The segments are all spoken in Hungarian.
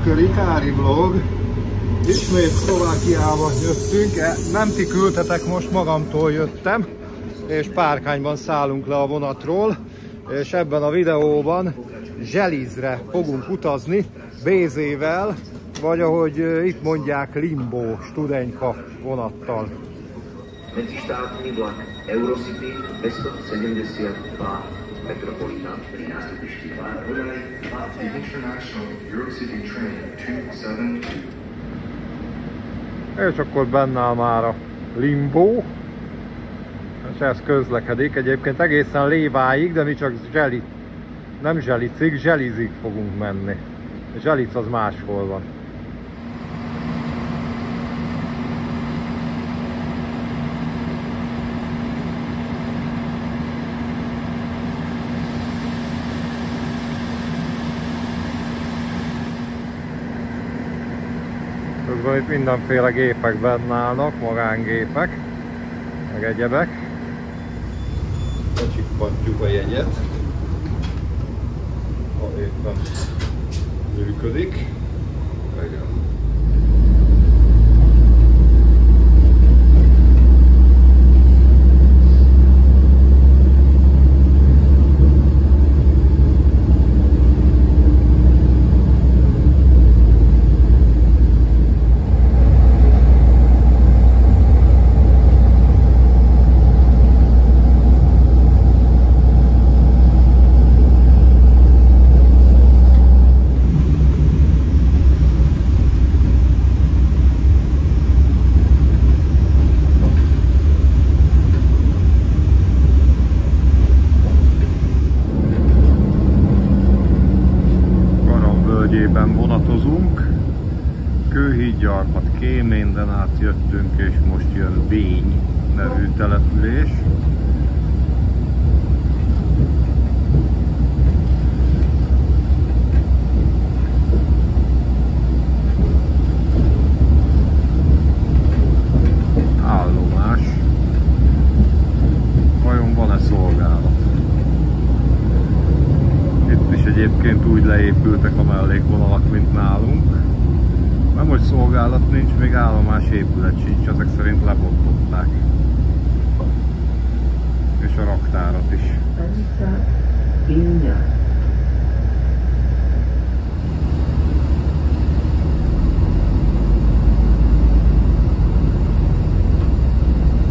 Szürkő Rikári vlog. Ismét Szlovákiába jöttünk, nem ti küldtetek, most magamtól jöttem, és Párkányban szállunk le a vonatról, és ebben a videóban Zselizre fogunk utazni BZ-vel, vagy ahogy itt mondják, Limbo Studenka vonattal. Medzistátní vlak Eurocity 272 Metropolitan pri nástupišti International Eurocity Train 272. És akkor benne áll már a Limbo, és ez közlekedik. Egyébként egészen Léváig, de mi csak nem Zselicig, Zselizig fogunk menni. Zselic az máshol van. Közben itt mindenféle gépek benne állnak, magángépek, meg egyebek. Becsippantjuk a jegyet, ha éppen működik. Vonatozunk, Kőhídgyarmat, Kéménden átjöttünk, és most jön Bény nevű település. Állomás. Vajon van-e szolgálat? Itt is egyébként úgy leépültek a mellékvonalak, mint nálunk. Nem, hogy szolgálat nincs, még állomás épület sincs, ezek szerint lebontották. És a raktárat is.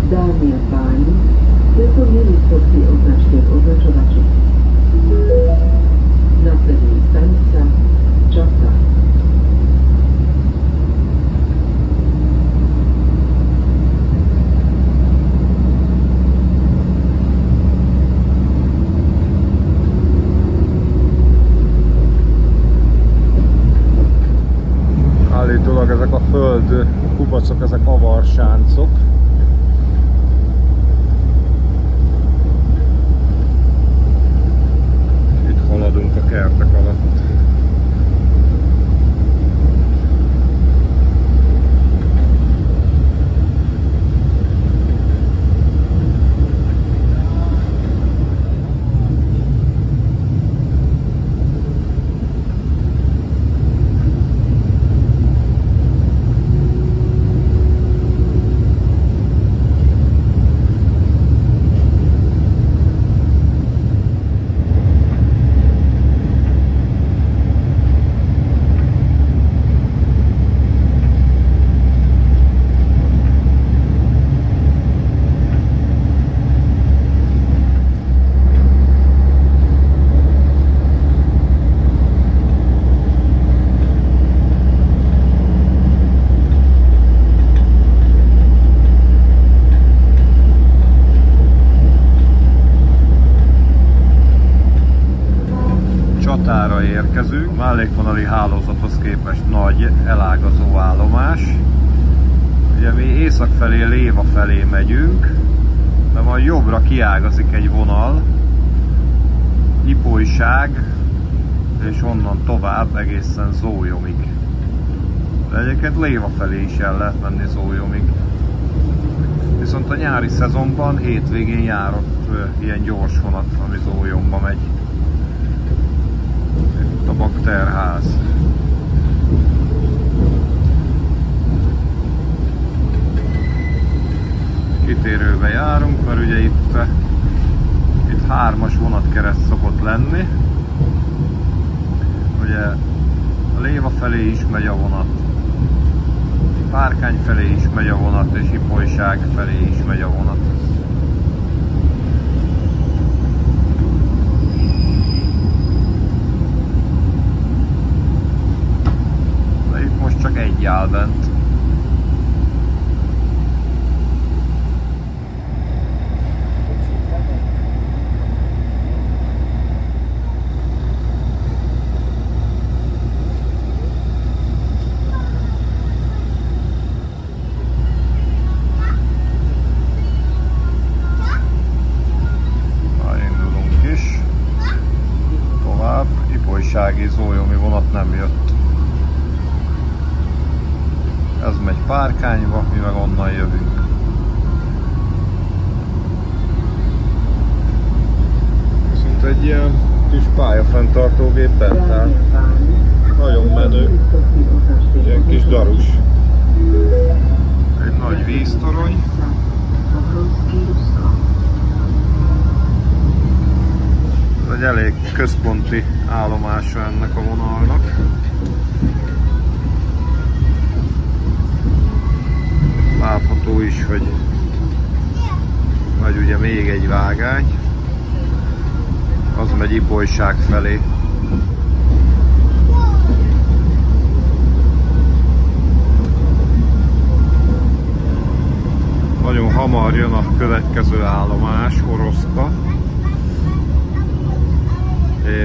Dámy a páni, jako mieli stopy označky označovači. Následuje stanica Čata. Állítólag ezek a föld kubacok, ezek avarsáncok. Haladunk a kertek alatt. Csatára érkezünk, mellékvonali hálózathoz képest nagy elágazó állomás. Ugye mi észak felé, Léva felé megyünk, de majd jobbra kiágazik egy vonal, Ipolyság, és onnan tovább egészen Zólyomig. De egyébként Léva felé is el lehet menni Zólyomig. Viszont a nyári szezonban hétvégén járott ilyen gyors vonat, ami Zólyomba megy. Itt a bakterház. kitérőbe járunk, mert ugye itt 3-as vonatkereszt szokott lenni. Ugye a Léva felé is megy a vonat, Párkány felé is megy a vonat, és Ipolyság felé is megy a vonat. De itt most csak egy áll bent. Zólyomi vonat nem jött. Ez megy Párkányba, mi meg onnan jövünk. Viszont egy ilyen kis pályafenntartógép bent áll. Nagyon menő. Ilyen kis darus. Egy nagy víztorony. Egy elég központi állomása ennek a vonalnak. Látható is, hogy megy ugye még egy vágány. Az megy Ipolyság felé. Nagyon hamar jön a következő állomás, Oroszka.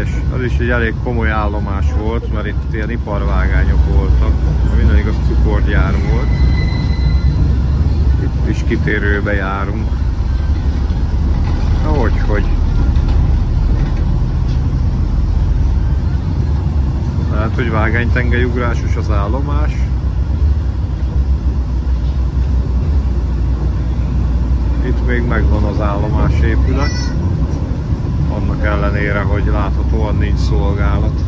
És az is egy elég komoly állomás volt, mert itt ilyen iparvágányok voltak. Minden igaz, cukorgyár volt. Itt is kitérőbe járunk. Hogy. Tehát, hogy vágánytengelyugrásos az állomás. Itt még megvan az állomás épület. Annak ellenére, hogy láthatóan nincs szolgálat.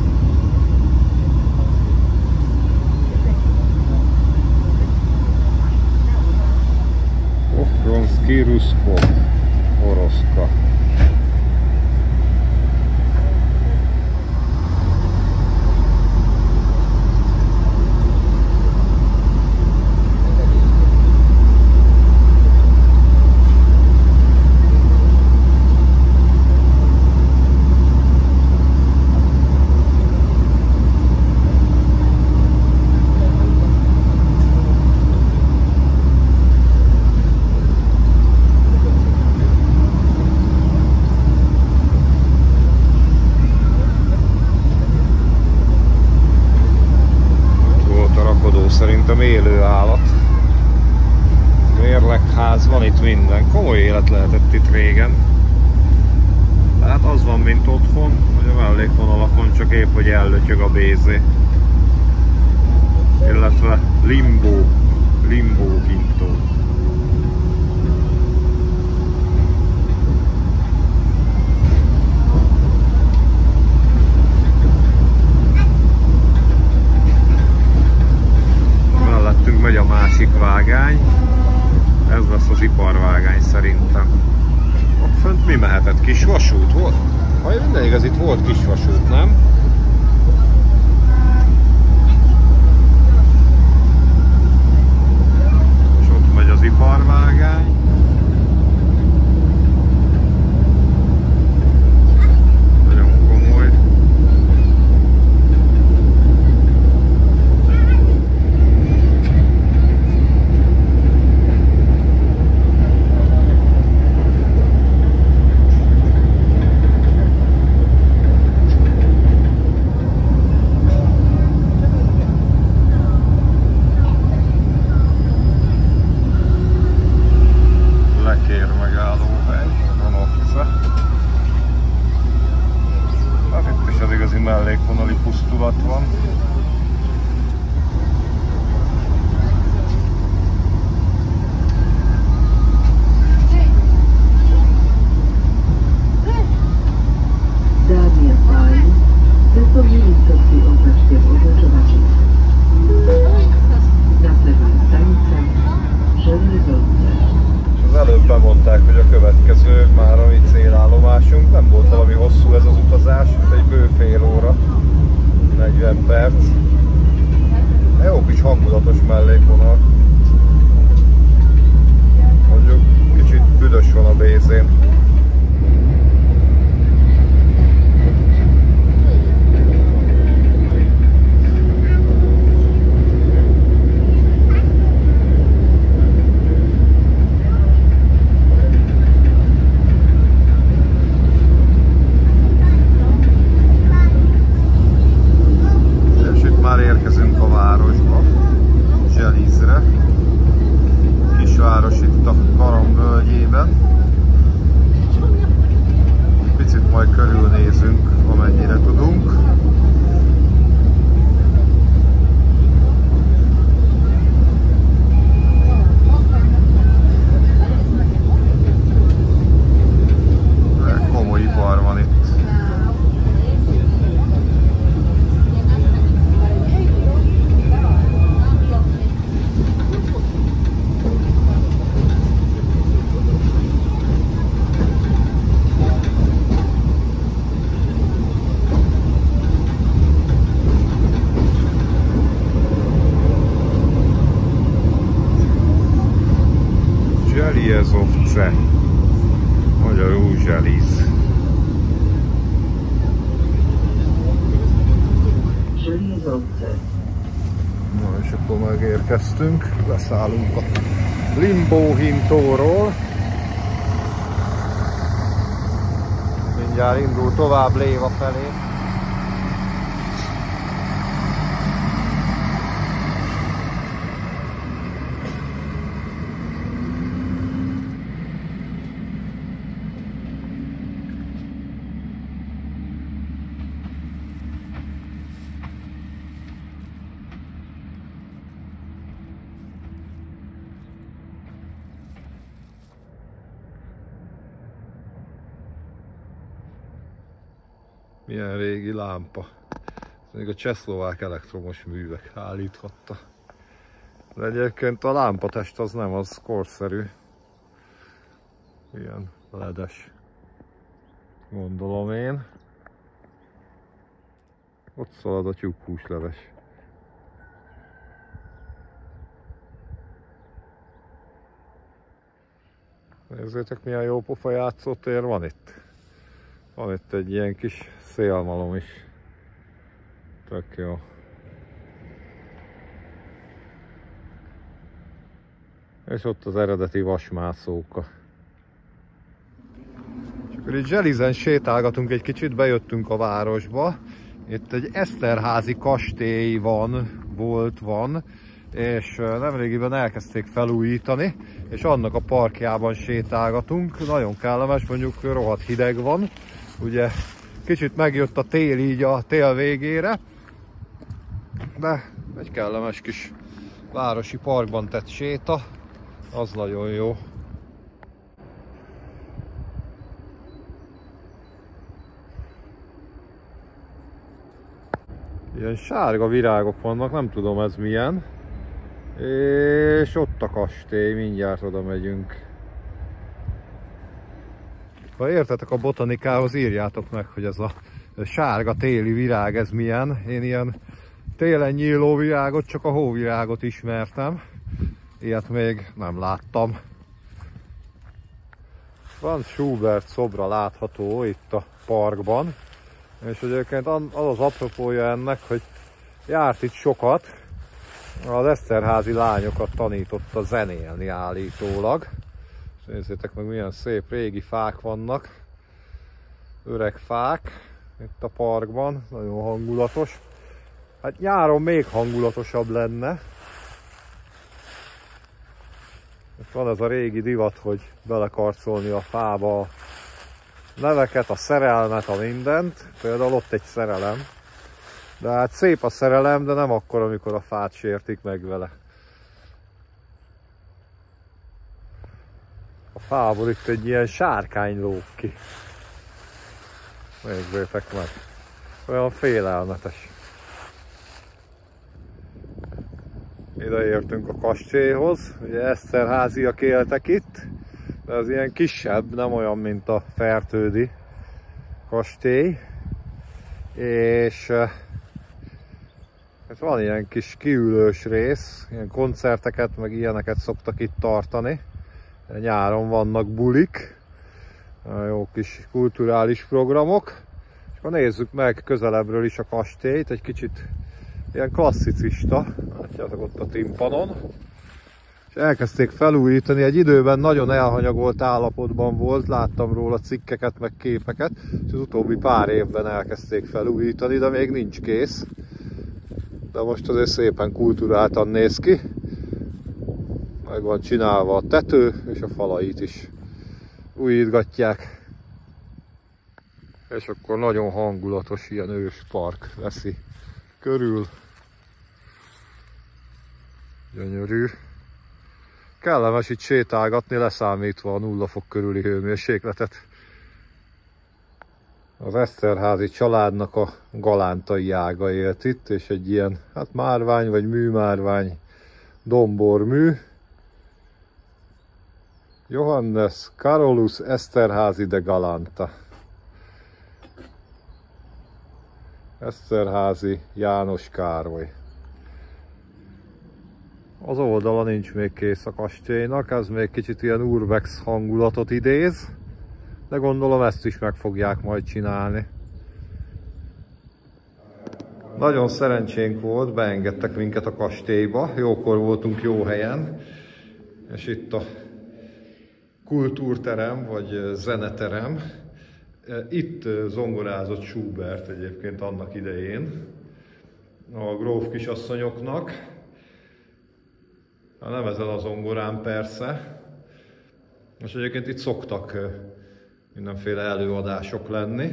Ohronszki Ruszkov, Oroszka. Szerintem élő állat. Mérlegház, van itt minden. Komoly élet lehetett itt régen. Tehát az van, mint otthon, hogy a mellékvonalakon csak épp, hogy ellötyög a bézé. Illetve limbo kintó. Megy a másik vágány, ez lesz az iparvágány szerintem. Ott fönt mi mehetett? Kis vasút volt? Ha minden igaz, itt volt kis vasút, nem? És ott megy az iparvágány. Nagyon komoly. Mellékvonali pusztulat van. Dánia Pine, to miejscowski oznaczkiem oznaczowaci. Następna stanica, Żelezowce. Az mondják, hogy a következő már a mi célállomásunk. Nem volt valami hosszú ez az utazás, egy bő fél óra, 40 perc. Jó kis hangulatos mellékvonal. Mondjuk kicsit büdös van a bézén. Érkezünk a városba, Zselizre, kisváros itt a Karam völgyében. Picit majd körülnézünk, amennyire tudunk. De komoly ipar van itt. Zseliezovce, magyarul Zseliz. Na és akkor megérkeztünk, leszállunk a Limbo-hintóról. Mindjárt indul tovább Léva felé. Milyen régi lámpa. Még a csehszlovák elektromos művek állíthatta. De egyébként a lámpatest az nem, az korszerű. Ilyen ledes. Gondolom én. Ott szalad a tyúkhúsleves. Nézzétek, milyen jó pofa játszótér van itt. Van itt egy ilyen kis szélmalom is. Tök jó. És ott az eredeti vasmászóka. És akkor itt Zselizen sétálgatunk egy kicsit, bejöttünk a városba. Itt egy Eszterházi kastély van, és nemrégiben elkezdték felújítani, és annak a parkjában sétálgatunk. Nagyon kellemes, mondjuk rohadt hideg van. Ugye kicsit megjött a tél így a tél végére, de egy kellemes kis városi parkban tett séta, az nagyon jó. Ilyen sárga virágok vannak, nem tudom ez milyen. És ott a kastély, mindjárt oda megyünk. Ha értetek a botanikához, írjátok meg, hogy ez a sárga téli virág ez milyen. Én ilyen télen nyíló virágot, csak a hóvirágot ismertem. Ilyet még nem láttam. Franz Schubert szobra látható itt a parkban. És egyébként az az apropója ennek, hogy járt itt sokat. Az eszterházi lányokat tanította zenélni állítólag. Nézzétek meg, milyen szép régi fák vannak. Öreg fák itt a parkban. Nagyon hangulatos. Hát nyáron még hangulatosabb lenne. Itt van ez a régi divat, hogy belekarcolni a fába a neveket, a szerelmet, a mindent. Például ott egy szerelem. De hát szép a szerelem, de nem akkor, amikor a fát sértik meg vele. A fából itt egy ilyen sárkány lóg ki. Nézzétek meg. Olyan félelmetes. Ide értünk a kastélyhoz. Ugye Eszterháziak éltek itt. de ez ilyen kisebb, nem olyan, mint a Fertődi kastély. És van ilyen kis kiülős rész, ilyen koncerteket, meg ilyeneket szoktak itt tartani. Nyáron vannak bulik, jó kis kulturális programok. És akkor nézzük meg közelebbről is a kastélyt, egy kicsit ilyen klasszicista, látjátok ott a timpanon. És elkezdték felújítani, egy időben nagyon elhanyagolt állapotban volt, láttam róla cikkeket, meg képeket, és az utóbbi pár évben elkezdték felújítani, de még nincs kész. De most azért szépen kulturáltan néz ki. Meg van csinálva a tető, és a falait is újítgatják. És akkor nagyon hangulatos ilyen őspark veszi körül. Gyönyörű. Kellemes itt sétálgatni, leszámítva a 0 fok körüli hőmérsékletet. Az Eszterházy családnak a galántai ága élt itt, és egy ilyen, hát márvány vagy műmárvány, dombormű. Johannes Carolus Eszterházy de Galanta. Eszterházy János Károly. Az oldala nincs még kész a kastélynak, ez még kicsit ilyen urbex hangulatot idéz, de gondolom ezt is meg fogják majd csinálni. Nagyon szerencsénk volt, beengedtek minket a kastélyba, jókor voltunk jó helyen, és itt a kultúrterem, vagy zeneterem. Itt zongorázott Schubert egyébként annak idején a gróf kisasszonyoknak. Nem ezen a zongorán persze. És egyébként itt szoktak mindenféle előadások lenni.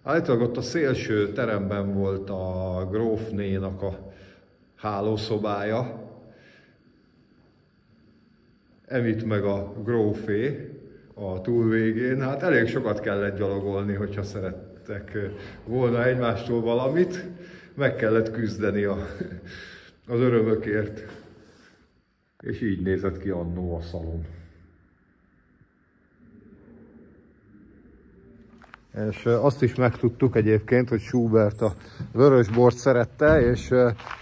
Állítólag ott a szélső teremben volt a grófnénak a hálószobája. Emit meg a grófé a túlvégén. Hát elég sokat kellett gyalogolni, hogyha szerettek volna egymástól valamit. Meg kellett küzdeni az örömökért. És így nézett ki annó a szalon. És azt is megtudtuk egyébként, hogy Schubert a vörösbort szerette, és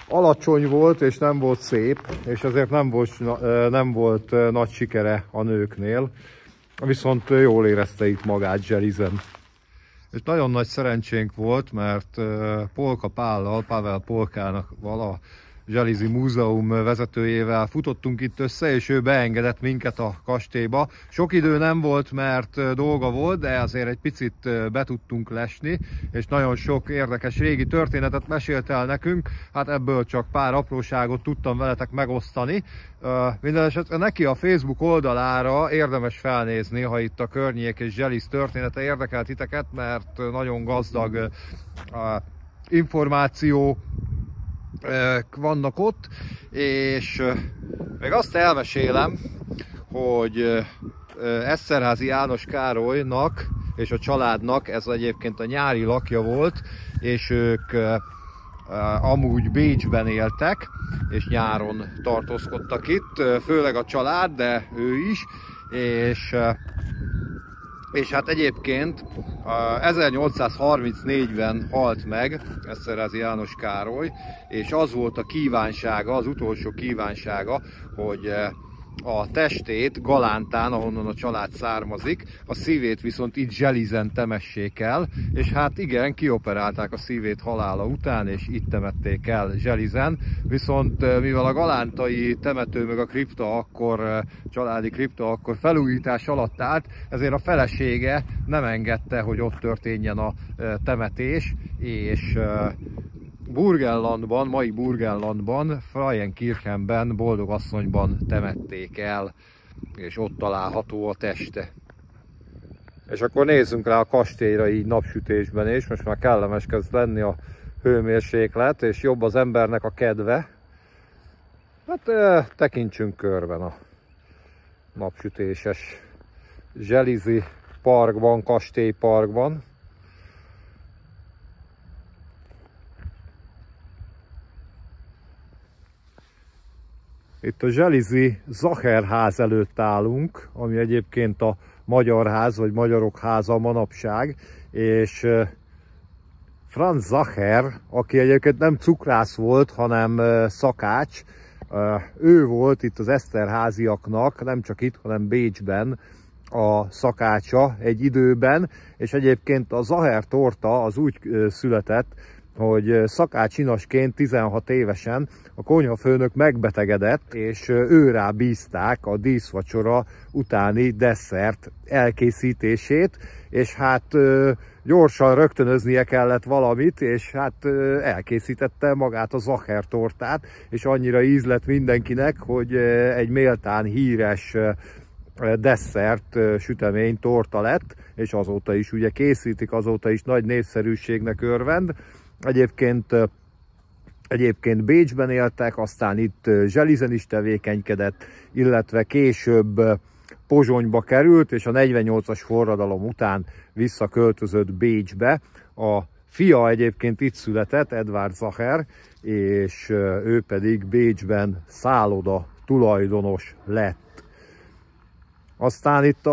alacsony volt, és nem volt szép, és ezért nem volt nagy sikere a nőknél. Viszont jól érezte itt magát Zselizen. És nagyon nagy szerencsénk volt, mert Polka Pállal, Pavel Polkának a Zselizi Múzeum vezetőjével futottunk itt össze, és ő beengedett minket a kastélyba. Sok idő nem volt, mert dolga volt, de azért egy picit be tudtunk lesni, és nagyon sok érdekes régi történetet mesélt el nekünk. Hát ebből csak pár apróságot tudtam veletek megosztani. Mindenesetre neki a Facebook oldalára érdemes felnézni, ha itt a környék és Zseliz története érdekel titeket, mert nagyon gazdag információ vannak ott, és még azt elmesélem, hogy Eszterházy János Károlynak és a családnak ez egyébként a nyári lakja volt, és ők amúgy Bécsben éltek, és nyáron tartózkodtak itt, főleg a család, de ő is, és hát egyébként 1834-ben halt meg Eszterházy János Károly, és az volt a kívánsága, az utolsó kívánsága, hogy a testét Galántán, ahonnan a család származik, a szívét viszont itt Zselizen temessék el, és hát igen, kioperálták a szívét halála után, és itt temették el Zselizen, viszont mivel a galántai temető meg a kripta akkor, családi kripta akkor felújítás alatt állt, ezért a felesége nem engedte, hogy ott történjen a temetés, és Burgenlandban, mai Burgenlandban, Freienkirchenben, Boldogasszonyban temették el, és ott található a teste. És akkor nézzünk rá a kastélyra így napsütésben is, most már kellemes kezd lenni a hőmérséklet, és jobb az embernek a kedve. Hát tekintsünk körben a napsütéses Zselizi parkban, kastélyparkban. Itt a zselizi Zacher ház előtt állunk, ami egyébként a magyar ház, vagy magyarok háza manapság, és Franz Zacher, aki egyébként nem cukrász volt, hanem szakács, ő volt itt az Eszterháziaknak, nem csak itt, hanem Bécsben a szakácsa egy időben, és egyébként a Zacher torta az úgy született, hogy szakácsinasként 16 évesen a konyhafőnök megbetegedett, és őrá bízták a díszvacsora utáni desszert elkészítését, és hát gyorsan rögtönöznie kellett valamit, és hát elkészítette magát a Zacher tortát, és annyira ízlett mindenkinek, hogy egy méltán híres desszert, sütemény, torta lett, és azóta is ugye készítik, azóta is nagy népszerűségnek örvend. Egyébként Bécsben éltek, aztán itt Zselizen is tevékenykedett, illetve később Pozsonyba került, és a 48-as forradalom után visszaköltözött Bécsbe. A fia egyébként itt született, Edward Zacher, és ő pedig Bécsben szálloda tulajdonos lett. Aztán itt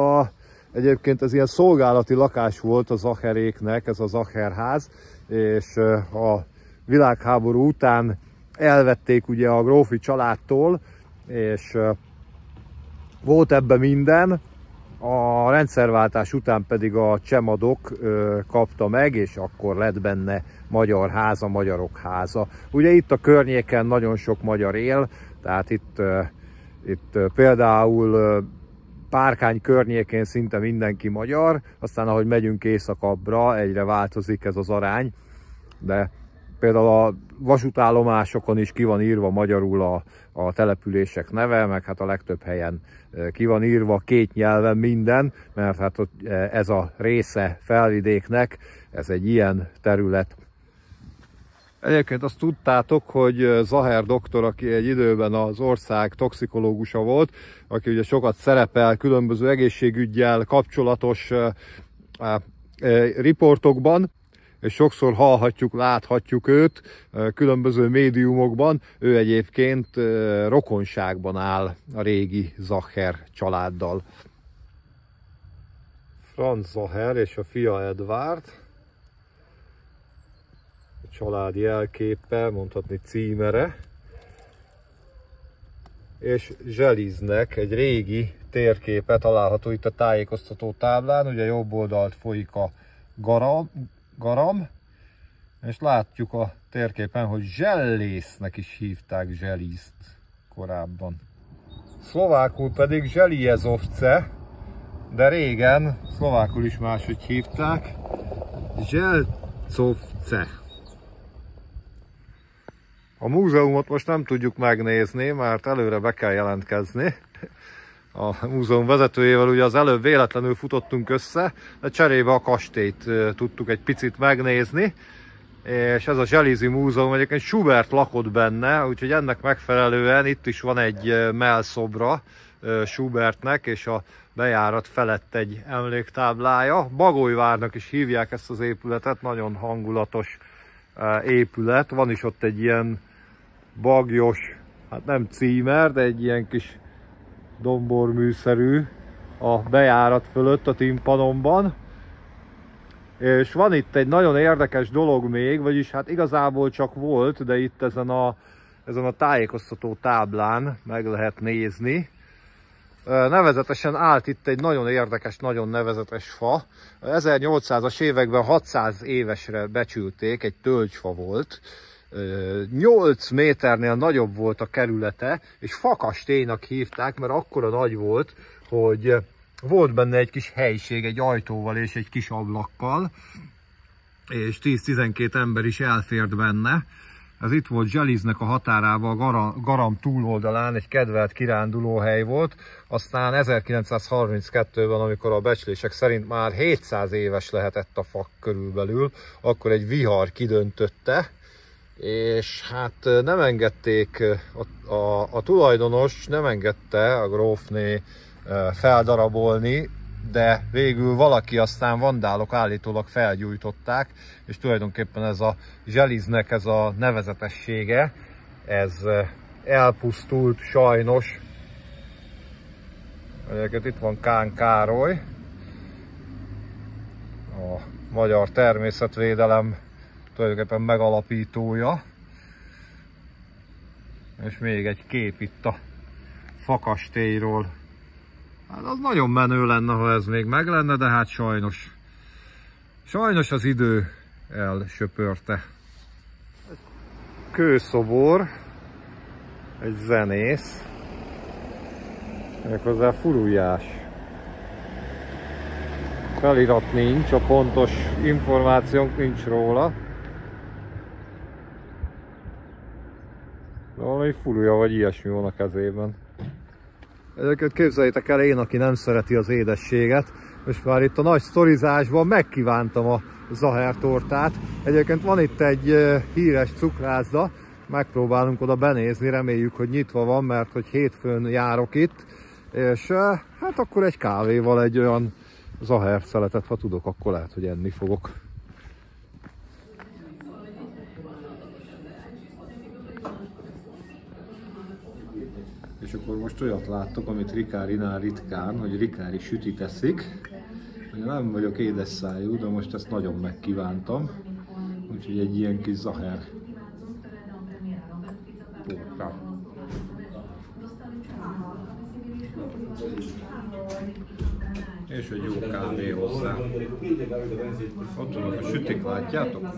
egyébként ez ilyen szolgálati lakás volt a Zacheréknek, ez a Zacher ház, és a világháború után elvették ugye a grófi családtól, és volt ebben minden, a rendszerváltás után pedig a Csemadok kapta meg, és akkor lett benne magyar háza, magyarok háza. Ugye itt a környéken nagyon sok magyar él, tehát itt például Párkány környékén szinte mindenki magyar, aztán ahogy megyünk északabbra, egyre változik ez az arány, de például a vasútállomásokon is ki van írva magyarul a települések neve, meg hát a legtöbb helyen ki van írva két nyelven minden, mert hát ez a része Felvidéknek, ez egy ilyen terület. Egyébként azt tudtátok, hogy Zacher doktor, aki egy időben az ország toxikológusa volt, aki ugye sokat szerepel különböző egészségüggyel kapcsolatos riportokban, és sokszor hallhatjuk, láthatjuk őt különböző médiumokban. Ő egyébként rokonságban áll a régi Zacher családdal. Franz Zacher és a fia Edward. A család jelképe, mondhatni címere. És Zseliznek egy régi térképe található itt a tájékoztató táblán. Ugye jobb oldalt folyik a Garam, és látjuk a térképen, hogy Zsellésznek is hívták Zselizt korábban. Szlovákul pedig Zseliezovce, de régen szlovákul is máshogy hívták, Zselcovce. A múzeumot most nem tudjuk megnézni, mert előre be kell jelentkezni. A múzeum vezetőjével ugye az előbb véletlenül futottunk össze, de cserébe a kastélyt tudtuk egy picit megnézni, és ez a Zselizi múzeum, egyébként Schubert lakott benne, úgyhogy ennek megfelelően itt is van egy mellszobra Schubertnek, és a bejárat felett egy emléktáblája. Bagolyvárnak is hívják ezt az épületet, nagyon hangulatos épület, van is ott egy ilyen bagyos, hát nem címer, de egy ilyen kis domborműszerű a bejárat fölött a timpanomban. És van itt egy nagyon érdekes dolog még, vagyis hát igazából csak volt, de itt ezen a tájékoztató táblán meg lehet nézni. Nevezetesen állt itt egy nagyon érdekes, nagyon nevezetes fa. 1800-as években 600 évesre becsülték, egy tölgyfa volt. 8 méternél nagyobb volt a kerülete, és fakastélynak hívták, mert akkora nagy volt, hogy volt benne egy kis helység, egy ajtóval és egy kis ablakkal, és 10-12 ember is elfért benne. Ez itt volt Zseliznek a határában, a Garam túloldalán, egy kedvelt kirándulóhely volt. Aztán 1932-ben, amikor a becslések szerint már 700 éves lehetett a fa körülbelül, akkor egy vihar kidöntötte, és hát nem engedték, a tulajdonos nem engedte a grófné feldarabolni, de végül valaki, aztán vandálok állítólag felgyújtották, és tulajdonképpen ez a Zseliznek ez a nevezetessége, ez elpusztult sajnos. Egyébként itt van Kán Károly, a magyar természetvédelem tulajdonképpen megalapítója. És még egy kép itt a fakastélyról. Hát az nagyon menő lenne, ha ez még meg lenne, de hát sajnos az idő elsöpörte. Kőszobor, egy zenész, méghozzá Furujás. Felirat nincs, a pontos információnk nincs róla. De valami furuja vagy ilyesmi van a kezében. Egyébként képzeljétek el, én, aki nem szereti az édességet, most már itt a nagy sztorizásban megkívántam a Zaher tortát. Egyébként van itt egy híres cukrászda, megpróbálunk oda benézni, reméljük, hogy nyitva van, mert hogy hétfőn járok itt, és hát akkor egy kávéval egy olyan Zaher szeletet, ha tudok, akkor lehet, hogy enni fogok. És akkor most olyat láttok, amit Rikárinál ritkán, hogy Rikári sütit eszik. Nem vagyok édes szájú, de most ezt nagyon megkívántam. Úgyhogy egy ilyen kis Zaher torta. És egy jó kávé hozzá. Ott vannak a sütik, látjátok?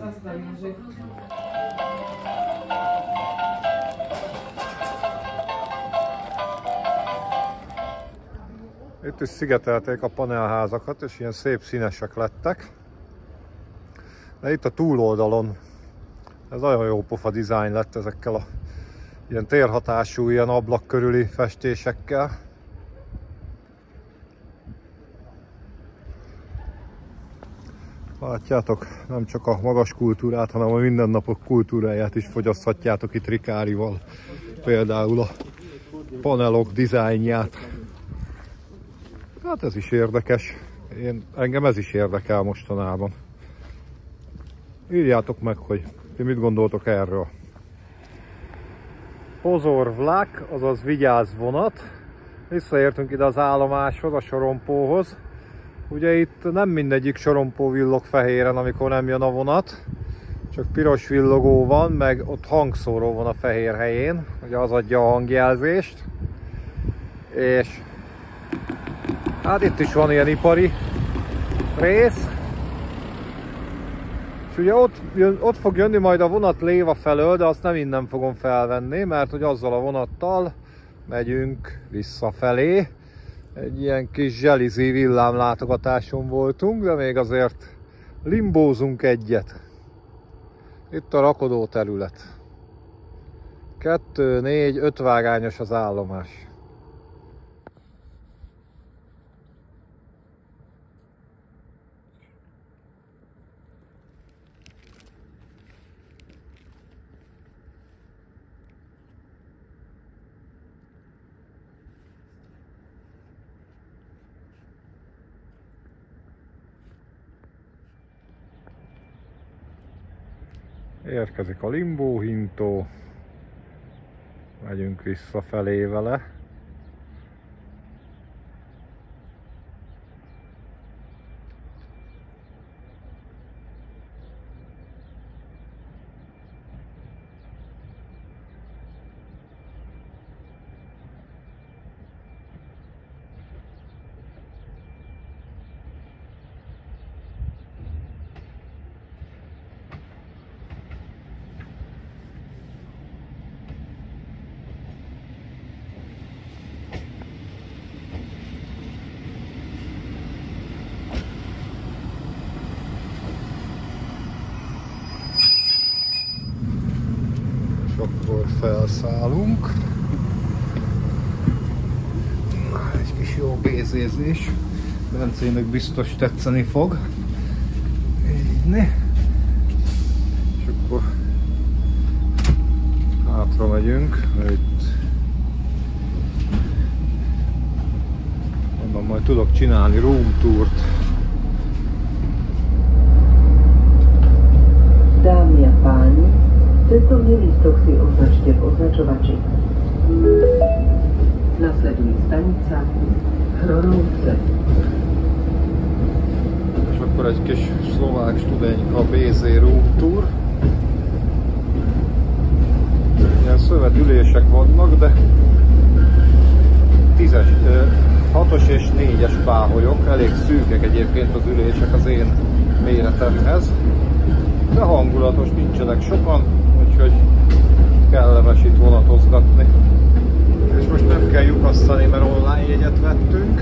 Itt is szigetelték a panelházakat, és ilyen szép színesek lettek. De itt a túloldalon ez nagyon jó pofa dizájn lett ezekkel a ilyen térhatású, ilyen ablak körüli festésekkel. Látjátok, nem csak a magas kultúrát, hanem a mindennapok kultúráját is fogyaszthatjátok itt Rikárival. Például a panelok dizájnját. Hát ez is érdekes. Engem ez is érdekel mostanában. Írjátok meg, hogy ti mit gondoltok erről. Pozor vlak, azaz vigyázz vonat. Visszaértünk ide az állomáshoz, a sorompóhoz. Ugye itt nem mindegyik sorompó villog fehéren, amikor nem jön a vonat. Csak piros villogó van, meg ott hangszóró van a fehér helyén. Ugye az adja a hangjelzést. És hát itt is van ilyen ipari rész. És ugye ott fog jönni majd a vonat Léva felől, de azt nem innen fogom felvenni, mert hogy azzal a vonattal megyünk visszafelé. Egy ilyen kis zselizi villámlátogatáson voltunk, de még azért limbózunk egyet. Itt a rakodó terület. 2, 4, 5 vágányos az állomás. Érkezik a limbóhintó, megyünk visszafelé vele. Akkor felszállunk. Egy kis jó bézézés. Bencének biztos tetszeni fog. Így ne. És akkor hátra megyünk. Itt onnan majd tudok csinálni room tourt. Dámy a páni, cestovný lístok si označte v označovači. egy kis szlovák Studenyka BZ Room Tour. Ilyen szövetülések vannak, de 6-os és 4-es páholyok, elég szűkek egyébként az ülések az én méretemhez, de hangulatos, nincsenek sokan, úgyhogy kellemes itt vonatozgatni. És most nem kell lyukasztani, mert online jegyet vettünk.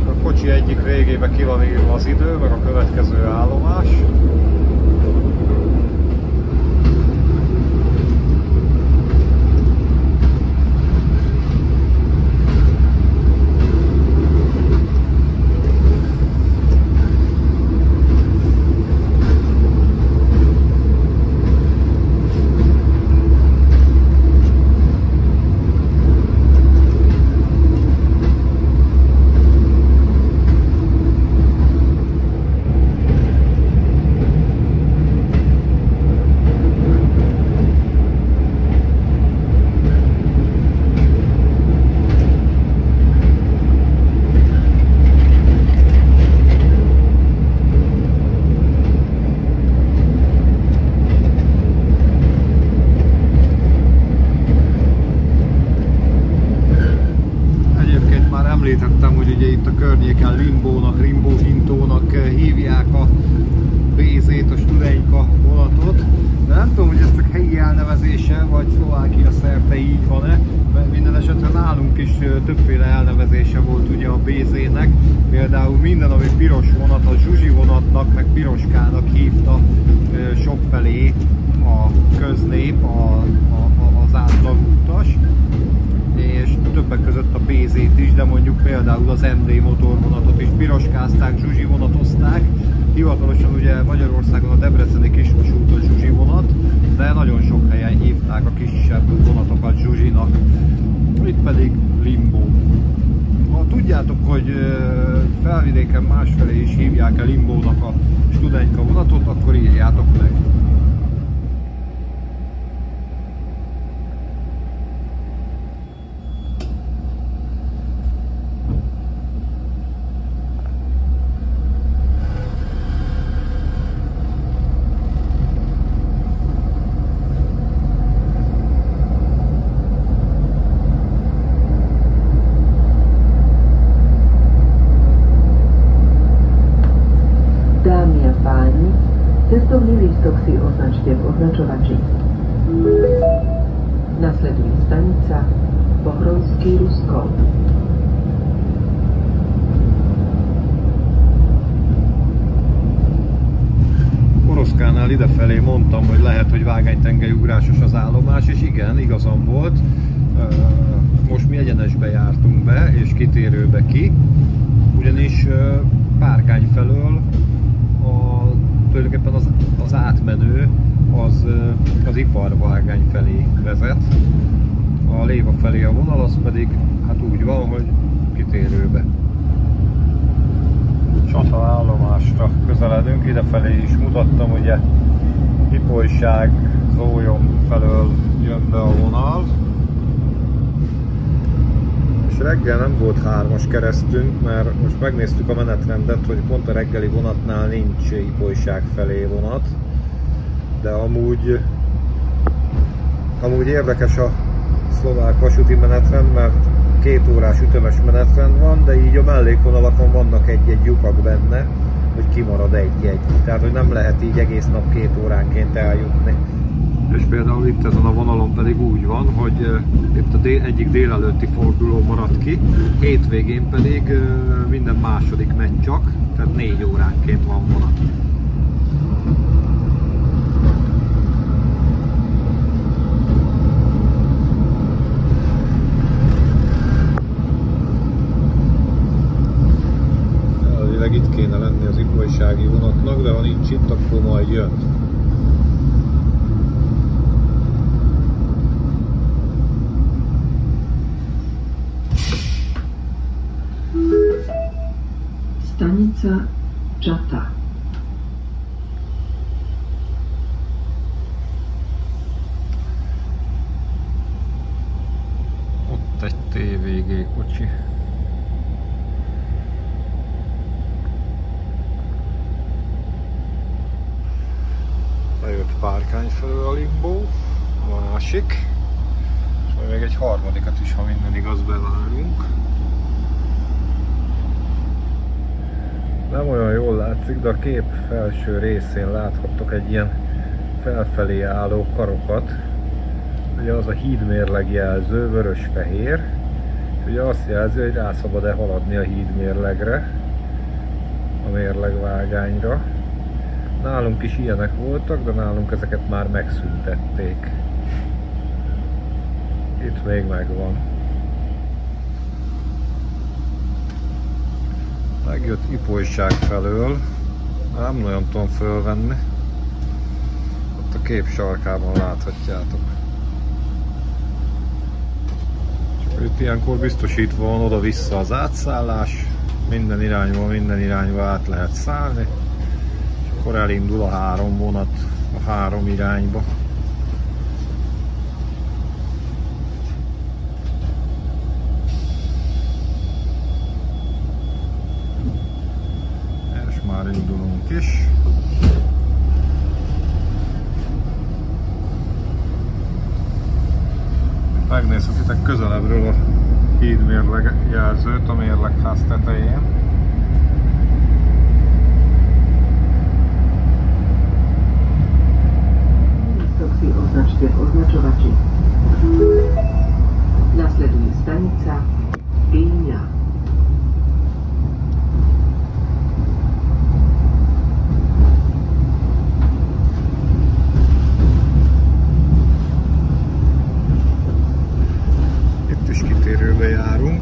A kocsi egyik végébe ki van írva az idő, meg a következő állomás. Említettem, hogy ugye itt a környéken Limbónak, Rimbo-Hintónak hívják a BZ-t, a Studenyka vonatot. De nem tudom, hogy ez csak helyi elnevezése, vagy Szlovákia szerte így van-e. Minden esetre nálunk is többféle elnevezése volt ugye a BZ-nek. Például minden, ami piros vonat, a Zsuzsi vonatnak, meg Piroskának hívta sokfelé a köznép, az átlag utas. És többek között a BZ-t is, de mondjuk például az MD motorvonatot is piroskázták, Zsuzsi vonatozták. Hivatalosan ugye Magyarországon a debreceni kisvasút a Zsuzsi vonat, de nagyon sok helyen hívták a kisebb vonatokat Zsuzsinak. Itt pedig Limbo. Ha tudjátok, hogy felvidéken másfelé is hívják-e Limbónak a Studenyka vonatot, akkor írjátok meg. Cestovný lístok si označte v označovači. Nasleduje stanica Pohronský Ruskov. Oroszkánál idefelé mondtam, hogy lehet, hogy vágánytengelyugrásos az állomás, és igen, igazam volt. Most mi egyenesbe jártunk be, és kitérőbe ki, ugyanis Párkány felől tulajdonképpen az átmenő az iparvágány felé vezet, a Léva felé a vonal, az pedig hát úgy van, hogy kitérőbe. Csata állomásra közeledünk, idefelé is mutattam, ugye Ipolyság, Zólyom felől jön be a vonal. És reggel nem volt 3-as keresztünk, mert most megnéztük a menetrendet, hogy pont a reggeli vonatnál nincs Ipolyság felé vonat. De amúgy érdekes a szlovák vasúti menetrend, mert 2 órás ütemes menetrend van, de így a mellékvonalakon vannak egy-egy lyukak benne, hogy kimarad egy-egy. Tehát, hogy nem lehet így egész nap 2 óránként eljutni. És például itt ezen a vonalon pedig úgy van, hogy itt a egyik délelőtti forduló marad ki, hétvégén pedig minden második megy csak, tehát 4 óránként van vonat. Elvileg itt kéne lenni az ipolysági vonatnak, de ha nincs itt, akkor majd jön. Stanica Csata. Ott egy TVG kocsi. Párkány felől a Limbo, a másik, és majd még egy harmadikat is, ha minden igaz, bevárunk. Nem olyan jól látszik, de a kép felső részén láthattok egy ilyen felfelé álló karokat. Ugye az a hídmérleg jelző, vörös-fehér, és ugye azt jelzi, hogy rá szabad-e haladni a hídmérlegre, a mérlegvágányra. Nálunk is ilyenek voltak, de nálunk ezeket már megszüntették. Itt még megvan. Megjött Ipolyság felől, nem nagyon tudom fölvenni. Ott a kép sarkában láthatjátok. Csak itt ilyenkor biztosítva van oda-vissza az átszállás. Minden irányba át lehet szállni. És akkor elindul a 3 vonat a 3 irányba. És már indulunk is. Megnézhetitek közelebbről a hídmérleg jelzőt a mérlegház tetején. Instrukcji oznaczcie oznaczowaci. Nasleduje stanica Gdynia. Kitérőbe járunk,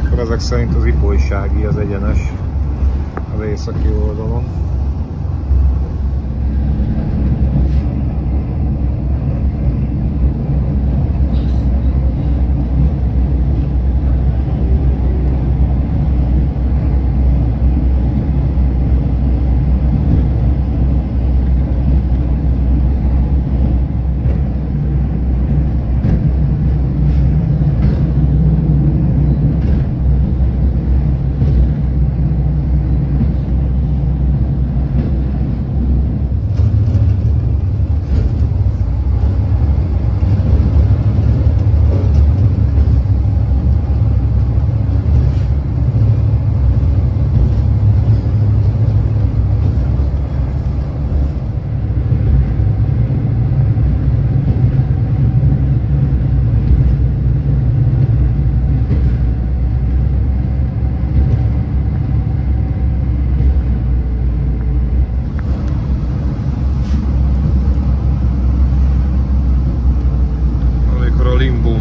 akkor ezek szerint az Ipolysági az egyenes az északi oldalon.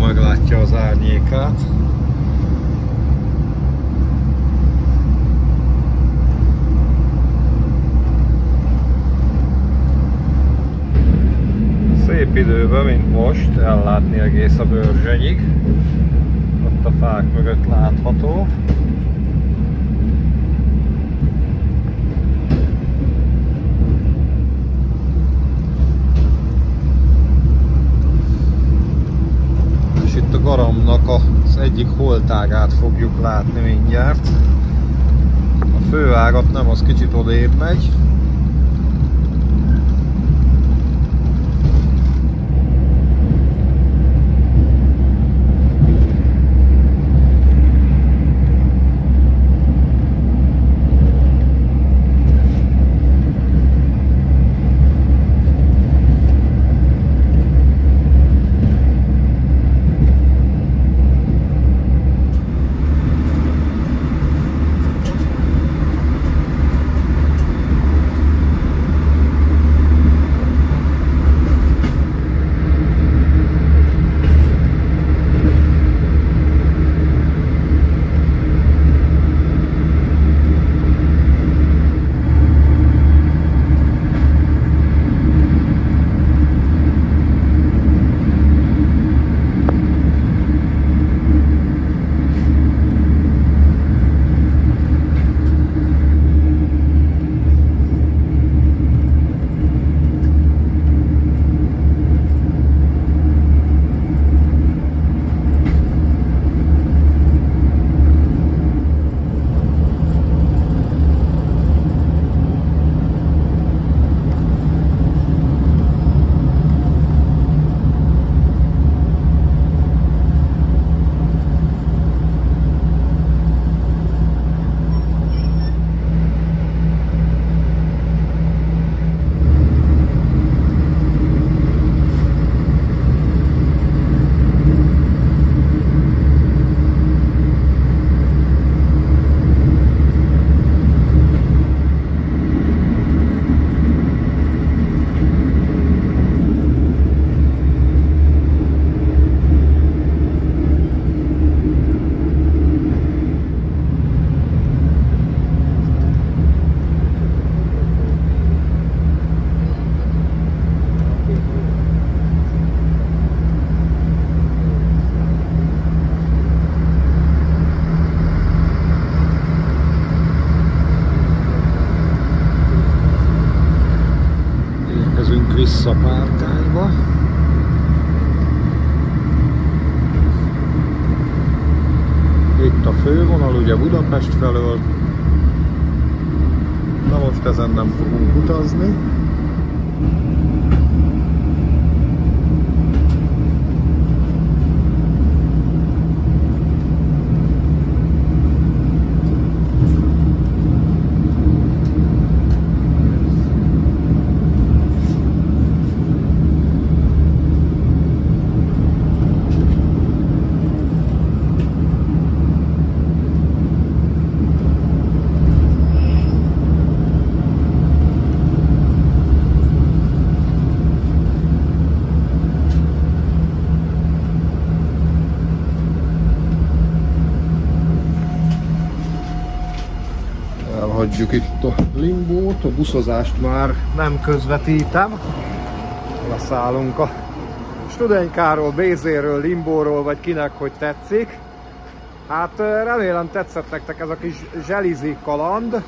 Meglátja az árnyékát. Szép időben, mint most, ellátni egész a Börzsenyig. Ott a fák mögött látható. Itt a Garamnak az egyik holtágát fogjuk látni mindjárt. A főágat nem, az kicsit odébb megy. Megyünk vissza Párkányba. Itt a fővonal, ugye Budapest felől. Na most ezen nem fogunk utazni. Elhagyjuk itt a Limbót, a buszozást már nem közvetítem. Leszállunk a Studénykáról, Bézéről, Limbóról, vagy kinek hogy tetszik. Hát remélem tetszett nektek ez a kis zselizi kaland.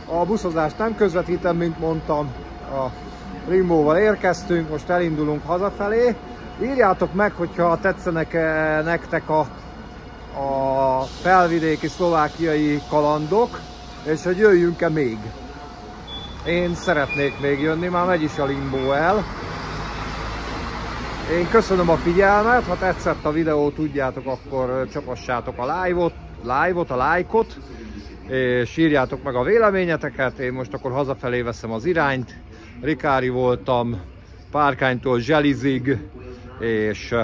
A buszozást nem közvetítem, mint mondtam. A Limbóval érkeztünk, most elindulunk hazafelé. Írjátok meg, hogyha tetszenek nektek a felvidéki szlovákiai kalandok, és hogy jöjjünk-e még. Én szeretnék még jönni, már megy is a Limbó el. Én köszönöm a figyelmet, ha tetszett a videó, tudjátok, akkor csapassátok a live-ot, a lájkot, és írjátok meg a véleményeteket. Én most akkor hazafelé veszem az irányt. Rikári voltam, Párkánytól Zselizig, és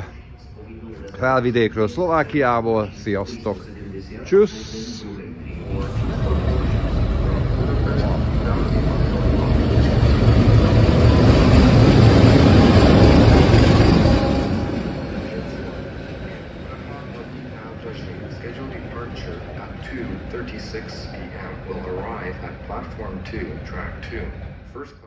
felvidékről, Szlovákiából. Sziasztok! Csüssz! Scheduled departure at 2:36 p.m. will arrive at platform 2, track 2. First class.